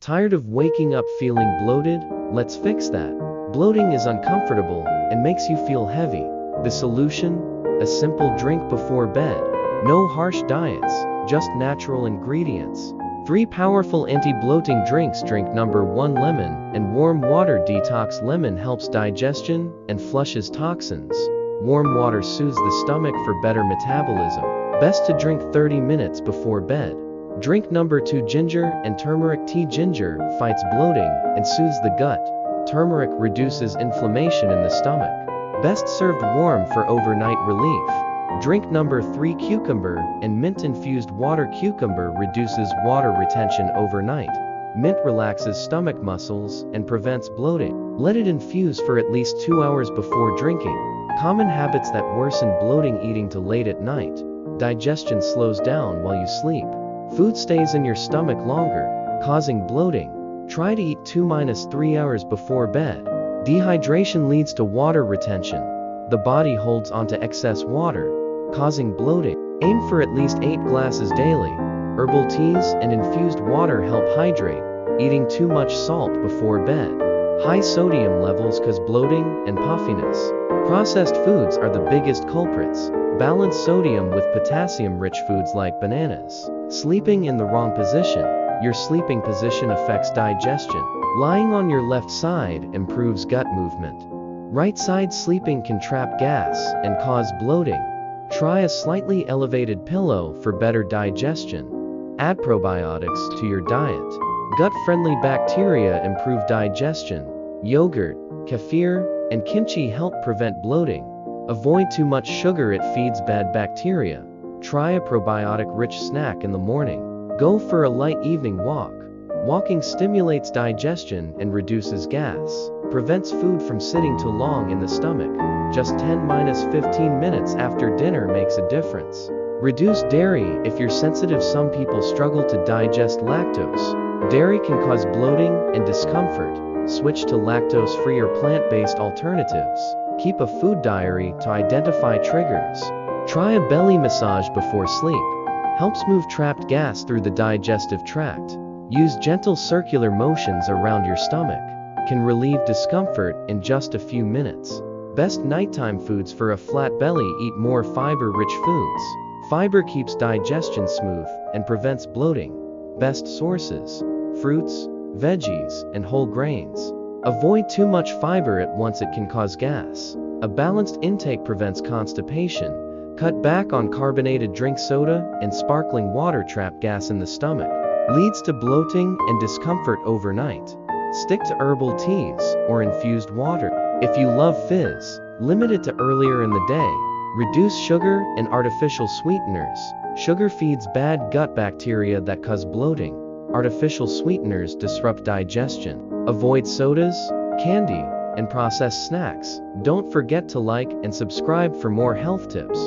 Tired of waking up feeling bloated? Let's fix that. Bloating is uncomfortable and makes you feel heavy. The solution? A simple drink before bed. No harsh diets, just natural ingredients. 3 powerful anti-bloating drinks. Drink number 1: lemon and warm water detox. Lemon helps digestion and flushes toxins. Warm water soothes the stomach for better metabolism. Best to drink 30 minutes before bed. Drink number 2: ginger and turmeric tea. Ginger fights bloating and soothes the gut. Turmeric reduces inflammation in the stomach. Best served warm for overnight relief. Drink number 3: cucumber and mint infused water. Cucumber reduces water retention overnight. Mint relaxes stomach muscles and prevents bloating. Let it infuse for at least 2 hours before drinking. Common habits that worsen bloating: eating too late at night. Digestion slows down while you sleep. Food stays in your stomach longer, causing bloating. Try to eat 2-3 hours before bed. Dehydration leads to water retention. The body holds onto excess water, causing bloating. Aim for at least 8 glasses daily. Herbal teas and infused water help hydrate. Eating too much salt before bed. High sodium levels cause bloating and puffiness. Processed foods are the biggest culprits. Balance sodium with potassium-rich foods like bananas. Sleeping in the wrong position. Your sleeping position affects digestion. Lying on your left side improves gut movement. Right side sleeping can trap gas and cause bloating. Try a slightly elevated pillow for better digestion. Add probiotics to your diet. Gut-friendly bacteria improve digestion. Yogurt, kefir, and kimchi help prevent bloating. Avoid too much sugar, it feeds bad bacteria. Try a probiotic-rich snack in the morning. Go for a light evening walk. Walking stimulates digestion and reduces gas. Prevents food from sitting too long in the stomach. Just 10-15 minutes after dinner makes a difference. Reduce dairy if you're sensitive. Some people struggle to digest lactose. Dairy can cause bloating and discomfort. Switch to lactose-free or plant-based alternatives. Keep a food diary to identify triggers. Try a belly massage before sleep. Helps move trapped gas through the digestive tract. Use gentle circular motions around your stomach. Can relieve discomfort in just a few minutes. Best nighttime foods for a flat belly: eat more fiber-rich foods. Fiber keeps digestion smooth and prevents bloating. Best sources: fruits, veggies, and whole grains. Avoid too much fiber at once, it can cause gas. A balanced intake prevents constipation. Cut back on carbonated drink. Soda and sparkling water trap gas in the stomach. Leads to bloating and discomfort overnight. Stick to herbal teas or infused water. If you love fizz, limit it to earlier in the day. Reduce sugar and artificial sweeteners. Sugar feeds bad gut bacteria that cause bloating. Artificial sweeteners disrupt digestion. Avoid sodas, candy, and processed snacks. Don't forget to like and subscribe for more health tips.